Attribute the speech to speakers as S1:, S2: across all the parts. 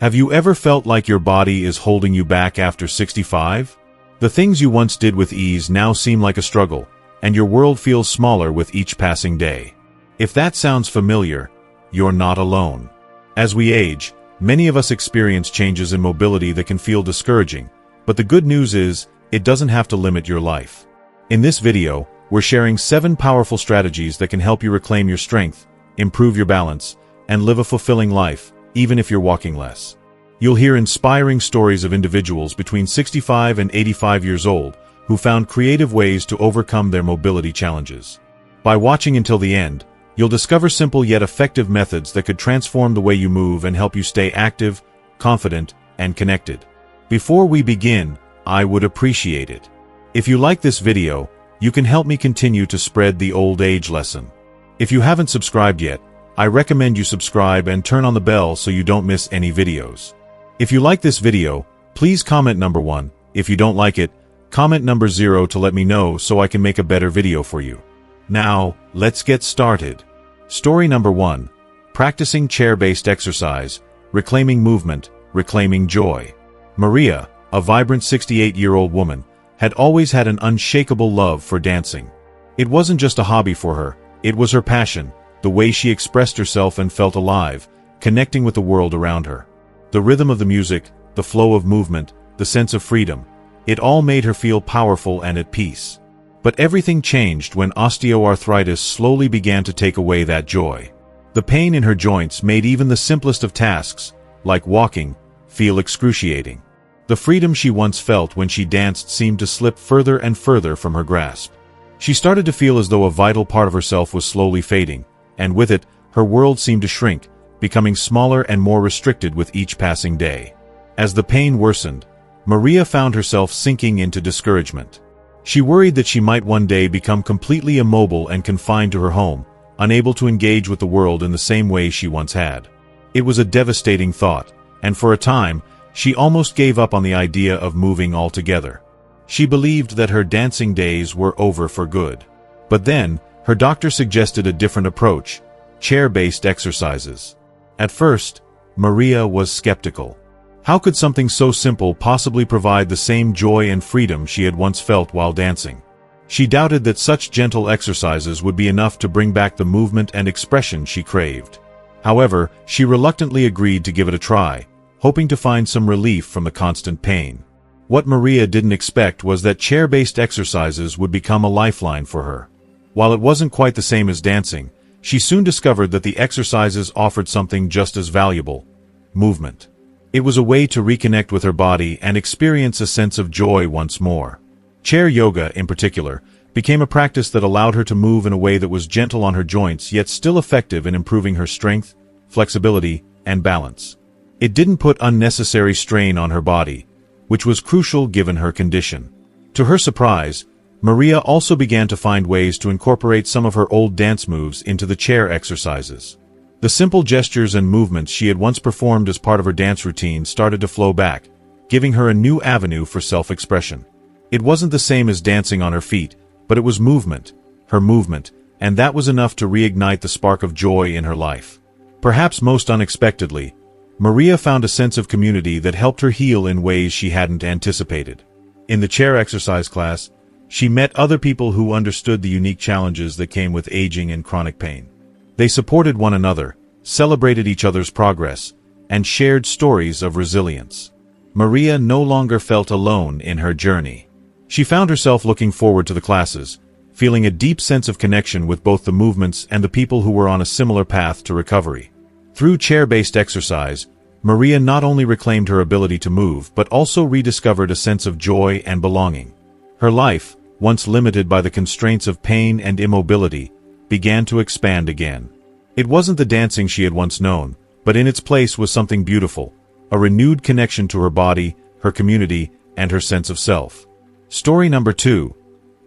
S1: Have you ever felt like your body is holding you back after 65? The things you once did with ease now seem like a struggle, and your world feels smaller with each passing day. If that sounds familiar, you're not alone. As we age, many of us experience changes in mobility that can feel discouraging, but the good news is, it doesn't have to limit your life. In this video, we're sharing 7 powerful strategies that can help you reclaim your strength, improve your balance, and live a fulfilling life, even if you're walking less. You'll hear inspiring stories of individuals between 65 and 85 years old who found creative ways to overcome their mobility challenges. By watching until the end, you'll discover simple yet effective methods that could transform the way you move and help you stay active, confident, and connected. Before we begin, I would appreciate it if you like this video, you can help me continue to spread the old age lesson. If you haven't subscribed yet, I recommend you subscribe and turn on the bell so you don't miss any videos. If you like this video, please comment number 1. If you don't like it, comment number 0 to let me know so I can make a better video for you. Now, let's get started. Story number 1. Practicing chair-based exercise, reclaiming movement, reclaiming joy. Maria, a vibrant 68-year-old woman, had always had an unshakable love for dancing. It wasn't just a hobby for her, it was her passion, the way she expressed herself and felt alive, connecting with the world around her. The rhythm of the music, the flow of movement, the sense of freedom, it all made her feel powerful and at peace. But everything changed when osteoarthritis slowly began to take away that joy. The pain in her joints made even the simplest of tasks, like walking, feel excruciating. The freedom she once felt when she danced seemed to slip further and further from her grasp. She started to feel as though a vital part of herself was slowly fading, and with it, her world seemed to shrink, becoming smaller and more restricted with each passing day. As the pain worsened, Maria found herself sinking into discouragement. She worried that she might one day become completely immobile and confined to her home, unable to engage with the world in the same way she once had. It was a devastating thought, and for a time, she almost gave up on the idea of moving altogether. She believed that her dancing days were over for good. But then, her doctor suggested a different approach, chair-based exercises. At first, Maria was skeptical. How could something so simple possibly provide the same joy and freedom she had once felt while dancing? She doubted that such gentle exercises would be enough to bring back the movement and expression she craved. However, she reluctantly agreed to give it a try, hoping to find some relief from the constant pain. What Maria didn't expect was that chair-based exercises would become a lifeline for her. While it wasn't quite the same as dancing, she soon discovered that the exercises offered something just as valuable: movement. It was a way to reconnect with her body and experience a sense of joy once more. Chair yoga, in particular, became a practice that allowed her to move in a way that was gentle on her joints yet still effective in improving her strength, flexibility, and balance. It didn't put unnecessary strain on her body, which was crucial given her condition. To her surprise, Maria also began to find ways to incorporate some of her old dance moves into the chair exercises. The simple gestures and movements she had once performed as part of her dance routine started to flow back, giving her a new avenue for self-expression. It wasn't the same as dancing on her feet, but it was movement, her movement, and that was enough to reignite the spark of joy in her life. Perhaps most unexpectedly, Maria found a sense of community that helped her heal in ways she hadn't anticipated. In the chair exercise class, she met other people who understood the unique challenges that came with aging and chronic pain. They supported one another, celebrated each other's progress, and shared stories of resilience. Maria no longer felt alone in her journey. She found herself looking forward to the classes, feeling a deep sense of connection with both the movements and the people who were on a similar path to recovery. Through chair-based exercise, Maria not only reclaimed her ability to move but also rediscovered a sense of joy and belonging. Her life, once limited by the constraints of pain and immobility, began to expand again. It wasn't the dancing she had once known, but in its place was something beautiful, a renewed connection to her body, her community, and her sense of self. Story number 2.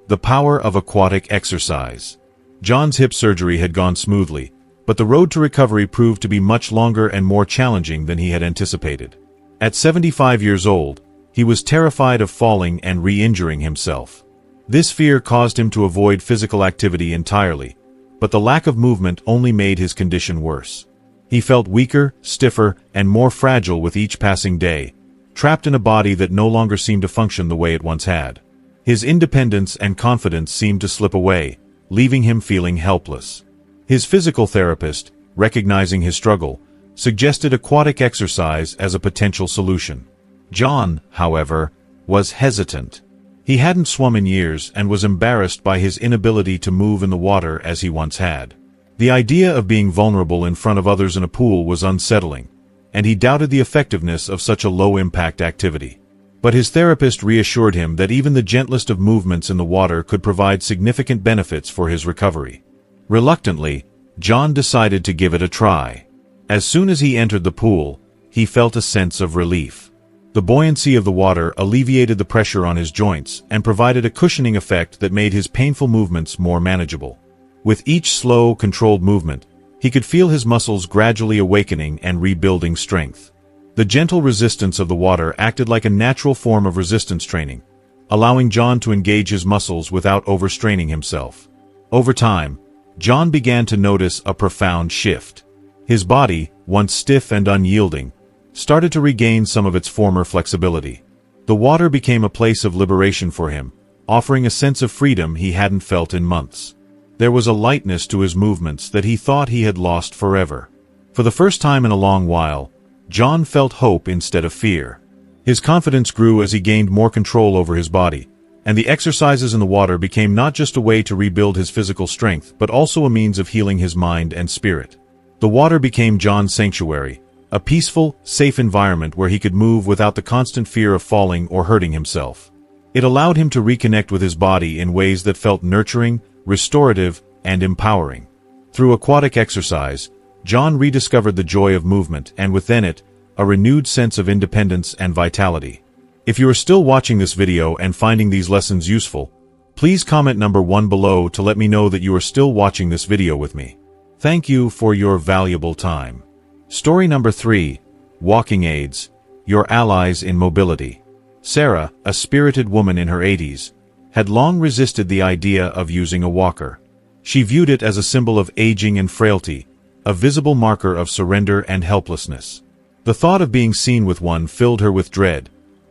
S1: The power of aquatic exercise. John's hip surgery had gone smoothly, but the road to recovery proved to be much longer and more challenging than he had anticipated. At 75 years old, he was terrified of falling and re-injuring himself. This fear caused him to avoid physical activity entirely, but the lack of movement only made his condition worse. He felt weaker, stiffer, and more fragile with each passing day, trapped in a body that no longer seemed to function the way it once had. His independence and confidence seemed to slip away, leaving him feeling helpless. His physical therapist, recognizing his struggle, suggested aquatic exercise as a potential solution. John, however, was hesitant. He hadn't swum in years and was embarrassed by his inability to move in the water as he once had. The idea of being vulnerable in front of others in a pool was unsettling, and he doubted the effectiveness of such a low-impact activity. But his therapist reassured him that even the gentlest of movements in the water could provide significant benefits for his recovery. Reluctantly, John decided to give it a try. As soon as he entered the pool, he felt a sense of relief. The buoyancy of the water alleviated the pressure on his joints and provided a cushioning effect that made his painful movements more manageable. With each slow, controlled movement, he could feel his muscles gradually awakening and rebuilding strength. The gentle resistance of the water acted like a natural form of resistance training, allowing John to engage his muscles without overstraining himself. Over time, John began to notice a profound shift. His body, once stiff and unyielding, started to regain some of its former flexibility. The water became a place of liberation for him, offering a sense of freedom he hadn't felt in months. There was a lightness to his movements that he thought he had lost forever. For the first time in a long while, John felt hope instead of fear. His confidence grew as he gained more control over his body, and the exercises in the water became not just a way to rebuild his physical strength but also a means of healing his mind and spirit. The water became John's sanctuary, a peaceful, safe environment where he could move without the constant fear of falling or hurting himself. It allowed him to reconnect with his body in ways that felt nurturing, restorative, and empowering. Through aquatic exercise, John rediscovered the joy of movement and within it, a renewed sense of independence and vitality. If you are still watching this video and finding these lessons useful, please comment number 1 below to let me know that you are still watching this video with me. Thank you for your valuable time. Story number 3, Walking Aids, Your Allies in Mobility. Sarah, a spirited woman in her 80s, had long resisted the idea of using a walker. She viewed it as a symbol of aging and frailty, a visible marker of surrender and helplessness. The thought of being seen with one filled her with dread,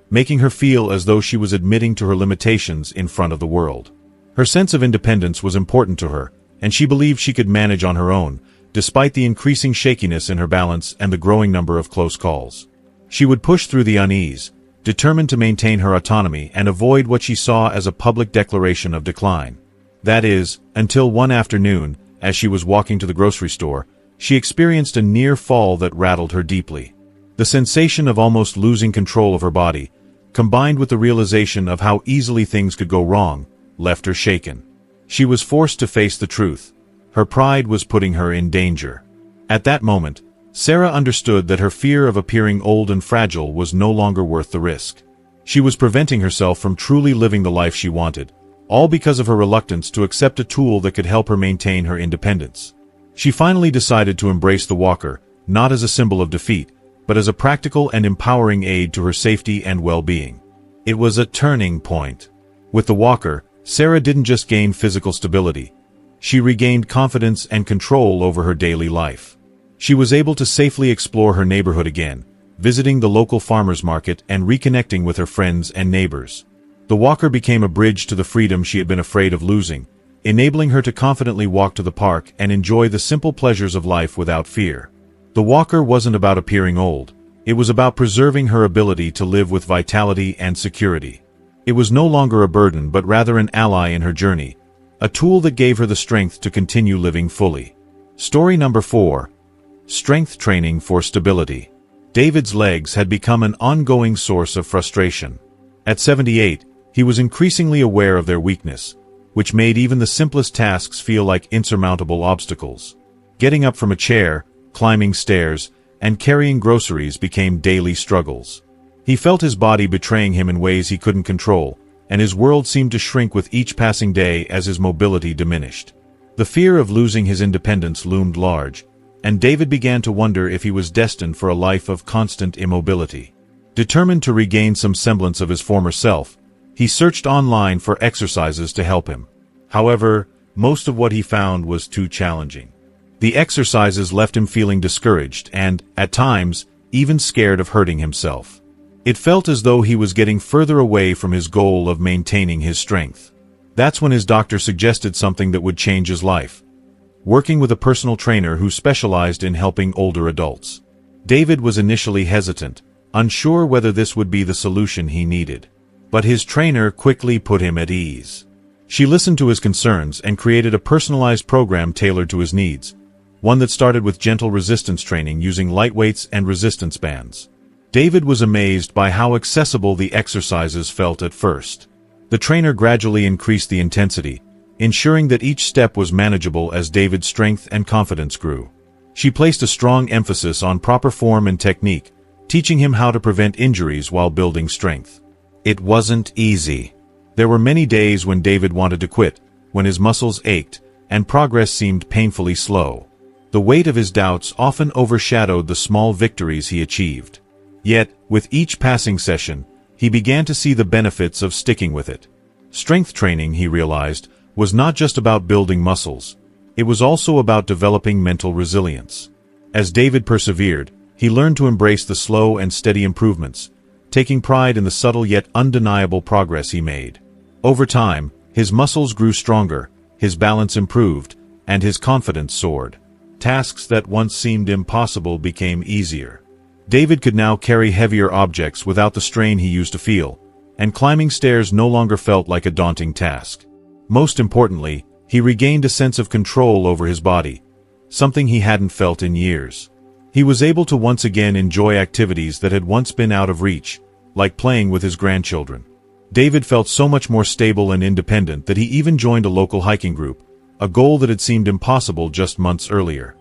S1: making her feel as though she was admitting to her limitations in front of the world. Her sense of independence was important to her, and she believed she could manage on her own, despite the increasing shakiness in her balance and the growing number of close calls. She would push through the unease, determined to maintain her autonomy and avoid what she saw as a public declaration of decline. That is, until one afternoon, as she was walking to the grocery store, she experienced a near fall that rattled her deeply. The sensation of almost losing control of her body, combined with the realization of how easily things could go wrong, left her shaken. She was forced to face the truth. Her pride was putting her in danger. At that moment, Sarah understood that her fear of appearing old and fragile was no longer worth the risk. She was preventing herself from truly living the life she wanted, all because of her reluctance to accept a tool that could help her maintain her independence. She finally decided to embrace the walker, not as a symbol of defeat, but as a practical and empowering aid to her safety and well-being. It was a turning point. With the walker, Sarah didn't just gain physical stability. She regained confidence and control over her daily life. She was able to safely explore her neighborhood again, visiting the local farmers market and reconnecting with her friends and neighbors. The walker became a bridge to the freedom she had been afraid of losing, enabling her to confidently walk to the park and enjoy the simple pleasures of life without fear. The walker wasn't about appearing old. It was about preserving her ability to live with vitality and security. It was no longer a burden but rather an ally in her journey, a tool that gave her the strength to continue living fully. Story number 4. Strength Training for Stability. David's legs had become an ongoing source of frustration. At 78, he was increasingly aware of their weakness, which made even the simplest tasks feel like insurmountable obstacles. Getting up from a chair, climbing stairs, and carrying groceries became daily struggles. He felt his body betraying him in ways he couldn't control, and his world seemed to shrink with each passing day as his mobility diminished. The fear of losing his independence loomed large, and David began to wonder if he was destined for a life of constant immobility. Determined to regain some semblance of his former self, he searched online for exercises to help him. However, most of what he found was too challenging. The exercises left him feeling discouraged and, at times, even scared of hurting himself. It felt as though he was getting further away from his goal of maintaining his strength. That's when his doctor suggested something that would change his life: working with a personal trainer who specialized in helping older adults. David was initially hesitant, unsure whether this would be the solution he needed. But his trainer quickly put him at ease. She listened to his concerns and created a personalized program tailored to his needs, one that started with gentle resistance training using light weights and resistance bands. David was amazed by how accessible the exercises felt at first. The trainer gradually increased the intensity, ensuring that each step was manageable as David's strength and confidence grew. She placed a strong emphasis on proper form and technique, teaching him how to prevent injuries while building strength. It wasn't easy. There were many days when David wanted to quit, when his muscles ached, and progress seemed painfully slow. The weight of his doubts often overshadowed the small victories he achieved. Yet, with each passing session, he began to see the benefits of sticking with it. Strength training, he realized, was not just about building muscles. It was also about developing mental resilience. As David persevered, he learned to embrace the slow and steady improvements, taking pride in the subtle yet undeniable progress he made. Over time, his muscles grew stronger, his balance improved, and his confidence soared. Tasks that once seemed impossible became easier. David could now carry heavier objects without the strain he used to feel, and climbing stairs no longer felt like a daunting task. Most importantly, he regained a sense of control over his body, something he hadn't felt in years. He was able to once again enjoy activities that had once been out of reach, like playing with his grandchildren. David felt so much more stable and independent that he even joined a local hiking group, a goal that had seemed impossible just months earlier.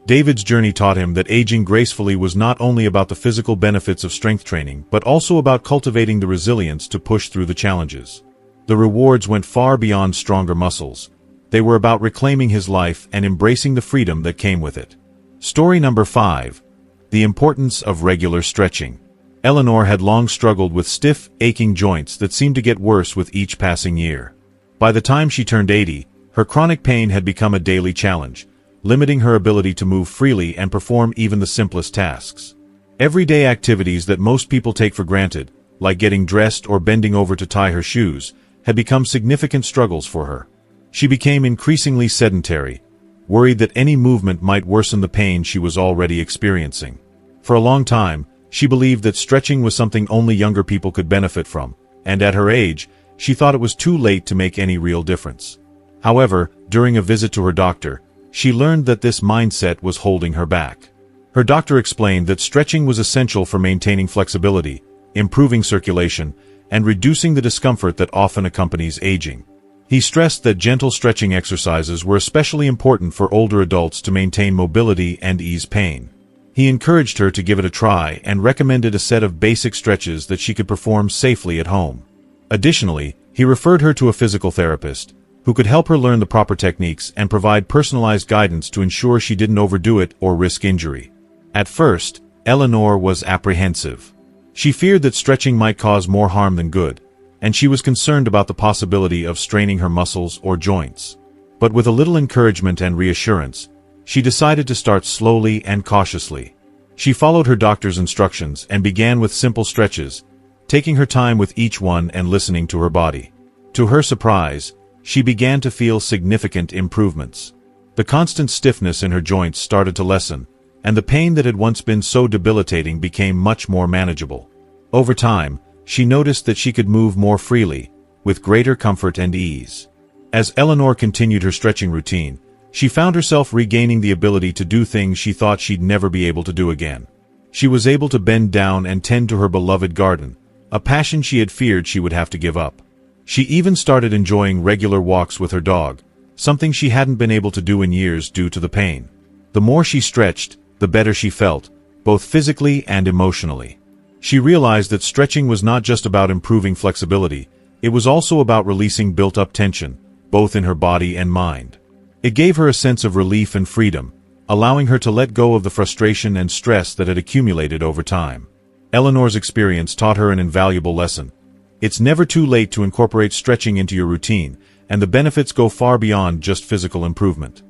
S1: David's journey taught him that aging gracefully was not only about the physical benefits of strength training, but also about cultivating the resilience to push through the challenges. The rewards went far beyond stronger muscles. They were about reclaiming his life and embracing the freedom that came with it. Story number 5. The importance of regular stretching. Eleanor had long struggled with stiff, aching joints that seemed to get worse with each passing year. By the time she turned 80, her chronic pain had become a daily challenge, limiting her ability to move freely and perform even the simplest tasks. Everyday activities that most people take for granted, like getting dressed or bending over to tie her shoes, had become significant struggles for her. She became increasingly sedentary, worried that any movement might worsen the pain she was already experiencing. For a long time, she believed that stretching was something only younger people could benefit from, and at her age, she thought it was too late to make any real difference. However, during a visit to her doctor, she learned that this mindset was holding her back. Her doctor explained that stretching was essential for maintaining flexibility, improving circulation, and reducing the discomfort that often accompanies aging. He stressed that gentle stretching exercises were especially important for older adults to maintain mobility and ease pain. He encouraged her to give it a try and recommended a set of basic stretches that she could perform safely at home. Additionally, he referred her to a physical therapist, who could help her learn the proper techniques and provide personalized guidance to ensure she didn't overdo it or risk injury. At first, Eleanor was apprehensive. She feared that stretching might cause more harm than good, and she was concerned about the possibility of straining her muscles or joints. But with a little encouragement and reassurance, she decided to start slowly and cautiously. She followed her doctor's instructions and began with simple stretches, taking her time with each one and listening to her body. To her surprise, she began to feel significant improvements. The constant stiffness in her joints started to lessen, and the pain that had once been so debilitating became much more manageable. Over time, she noticed that she could move more freely, with greater comfort and ease. As Eleanor continued her stretching routine, she found herself regaining the ability to do things she thought she'd never be able to do again. She was able to bend down and tend to her beloved garden, a passion she had feared she would have to give up. She even started enjoying regular walks with her dog, something she hadn't been able to do in years due to the pain. The more she stretched, the better she felt, both physically and emotionally. She realized that stretching was not just about improving flexibility, it was also about releasing built-up tension, both in her body and mind. It gave her a sense of relief and freedom, allowing her to let go of the frustration and stress that had accumulated over time. Eleanor's experience taught her an invaluable lesson. It's never too late to incorporate stretching into your routine, and the benefits go far beyond just physical improvement.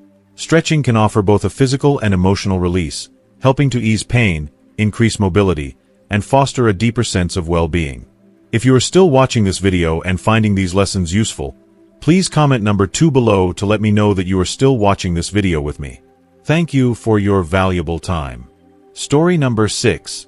S1: Stretching can offer both a physical and emotional release, helping to ease pain, increase mobility, and foster a deeper sense of well-being. If you are still watching this video and finding these lessons useful, please comment number 2 below to let me know that you are still watching this video with me. Thank you for your valuable time. Story number 6.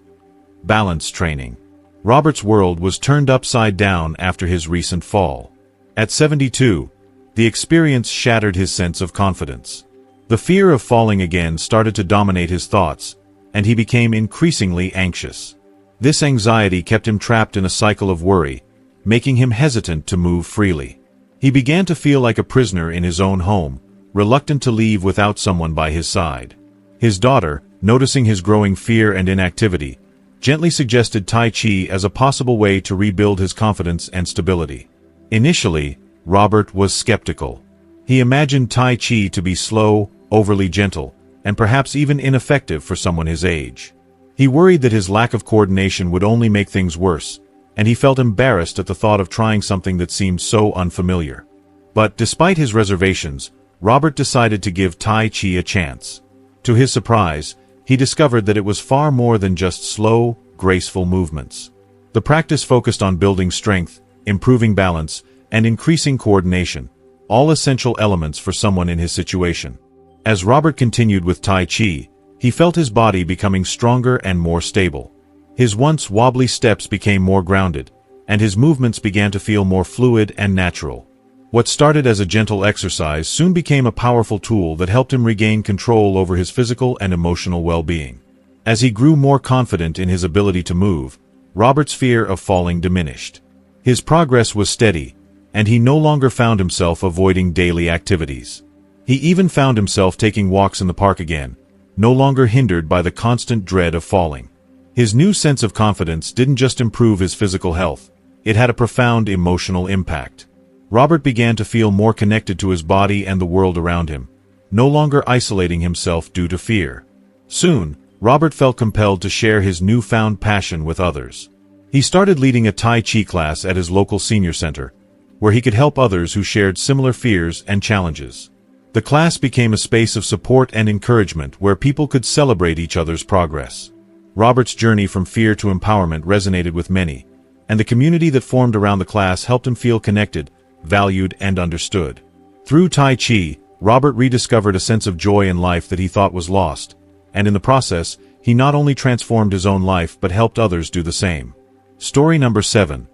S1: Balance Training. Robert's world was turned upside down after his recent fall. At 72, the experience shattered his sense of confidence. The fear of falling again started to dominate his thoughts, and he became increasingly anxious. This anxiety kept him trapped in a cycle of worry, making him hesitant to move freely. He began to feel like a prisoner in his own home, reluctant to leave without someone by his side. His daughter, noticing his growing fear and inactivity, gently suggested Tai Chi as a possible way to rebuild his confidence and stability. Initially, Robert was skeptical. He imagined Tai Chi to be slow, overly gentle, and perhaps even ineffective for someone his age. He worried that his lack of coordination would only make things worse, and he felt embarrassed at the thought of trying something that seemed so unfamiliar. But despite his reservations, Robert decided to give Tai Chi a chance. To his surprise, he discovered that it was far more than just slow, graceful movements. The practice focused on building strength, improving balance, and increasing coordination, all essential elements for someone in his situation. As Robert continued with Tai Chi, he felt his body becoming stronger and more stable. His once wobbly steps became more grounded, and his movements began to feel more fluid and natural. What started as a gentle exercise soon became a powerful tool that helped him regain control over his physical and emotional well-being. As he grew more confident in his ability to move, Robert's fear of falling diminished. His progress was steady, and he no longer found himself avoiding daily activities. He even found himself taking walks in the park again, no longer hindered by the constant dread of falling. His new sense of confidence didn't just improve his physical health, it had a profound emotional impact. Robert began to feel more connected to his body and the world around him, no longer isolating himself due to fear. Soon, Robert felt compelled to share his newfound passion with others. He started leading a Tai Chi class at his local senior center, where he could help others who shared similar fears and challenges. The class became a space of support and encouragement where people could celebrate each other's progress. Robert's journey from fear to empowerment resonated with many, and the community that formed around the class helped him feel connected, valued, and understood. Through Tai Chi, Robert rediscovered a sense of joy in life that he thought was lost, and in the process, he not only transformed his own life but helped others do the same. Story number 7.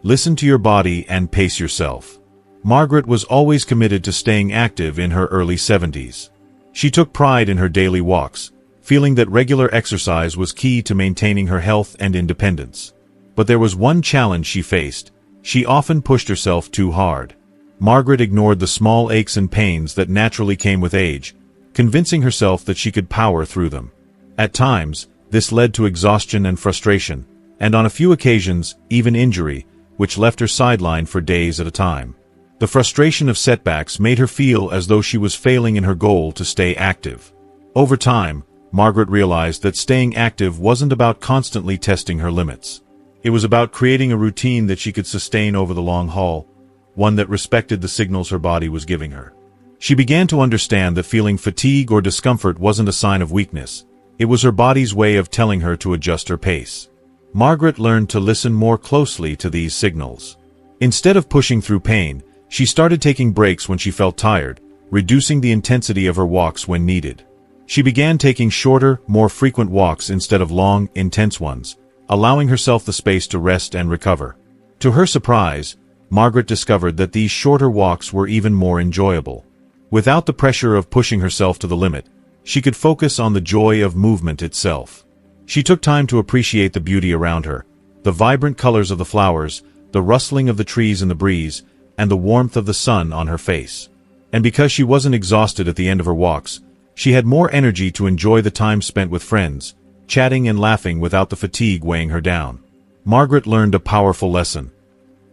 S1: Listen to your body and pace yourself. Margaret was always committed to staying active in her early 70s. She took pride in her daily walks, feeling that regular exercise was key to maintaining her health and independence. But there was one challenge she faced: she often pushed herself too hard. Margaret ignored the small aches and pains that naturally came with age, convincing herself that she could power through them. At times, this led to exhaustion and frustration, and on a few occasions, even injury, which left her sidelined for days at a time. The frustration of setbacks made her feel as though she was failing in her goal to stay active. Over time, Margaret realized that staying active wasn't about constantly testing her limits. It was about creating a routine that she could sustain over the long haul, one that respected the signals her body was giving her. She began to understand that feeling fatigue or discomfort wasn't a sign of weakness. It was her body's way of telling her to adjust her pace. Margaret learned to listen more closely to these signals. Instead of pushing through pain, she started taking breaks when she felt tired, reducing the intensity of her walks when needed. She began taking shorter, more frequent walks instead of long, intense ones, allowing herself the space to rest and recover. To her surprise, Margaret discovered that these shorter walks were even more enjoyable. Without the pressure of pushing herself to the limit, she could focus on the joy of movement itself. She took time to appreciate the beauty around her, the vibrant colors of the flowers, the rustling of the trees in the breeze, and the warmth of the sun on her face. And because she wasn't exhausted at the end of her walks, she had more energy to enjoy the time spent with friends, chatting and laughing without the fatigue weighing her down. Margaret learned a powerful lesson.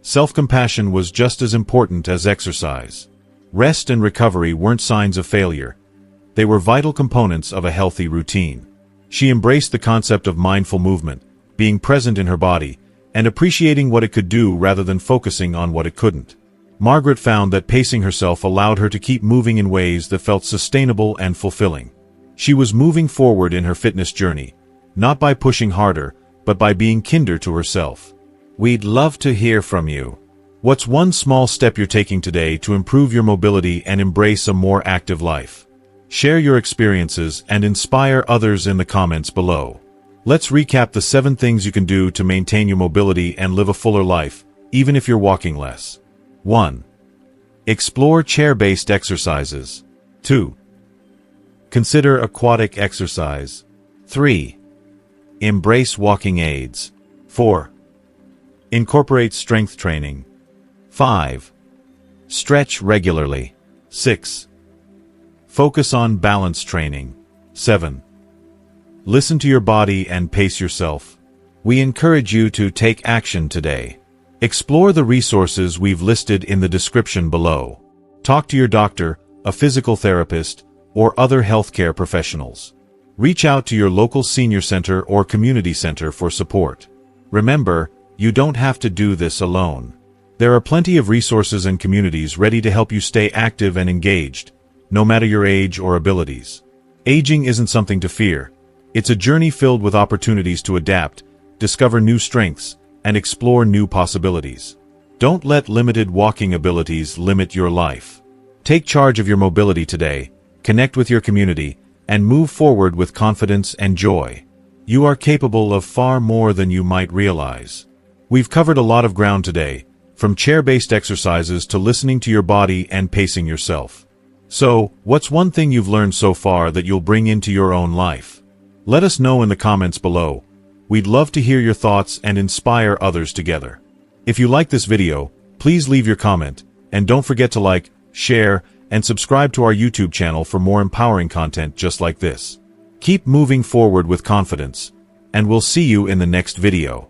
S1: Self-compassion was just as important as exercise. Rest and recovery weren't signs of failure. They were vital components of a healthy routine. She embraced the concept of mindful movement, being present in her body, and appreciating what it could do rather than focusing on what it couldn't. Margaret found that pacing herself allowed her to keep moving in ways that felt sustainable and fulfilling. She was moving forward in her fitness journey, not by pushing harder, but by being kinder to herself. We'd love to hear from you. What's one small step you're taking today to improve your mobility and embrace a more active life? Share your experiences and inspire others in the comments below. Let's recap the 7 things you can do to maintain your mobility and live a fuller life, even if you're walking less. 1. Explore chair-based exercises. 2. Consider aquatic exercise. 3. Embrace walking aids. 4. Incorporate strength training. 5. Stretch regularly. 6. Focus on balance training. 7. Listen to your body and pace yourself. We encourage you to take action today. Explore the resources we've listed in the description below. Talk to your doctor, a physical therapist, or other healthcare professionals. Reach out to your local senior center or community center for support. Remember, you don't have to do this alone. There are plenty of resources and communities ready to help you stay active and engaged, no matter your age or abilities. Aging isn't something to fear. It's a journey filled with opportunities to adapt, discover new strengths, and explore new possibilities. Don't let limited walking abilities limit your life. Take charge of your mobility today, connect with your community, and move forward with confidence and joy. You are capable of far more than you might realize. We've covered a lot of ground today, from chair-based exercises to listening to your body and pacing yourself. So, what's one thing you've learned so far that you'll bring into your own life? Let us know in the comments below. We'd love to hear your thoughts and inspire others together. If you like this video, please leave your comment, and don't forget to like, share, and subscribe to our YouTube channel for more empowering content just like this. Keep moving forward with confidence, and we'll see you in the next video.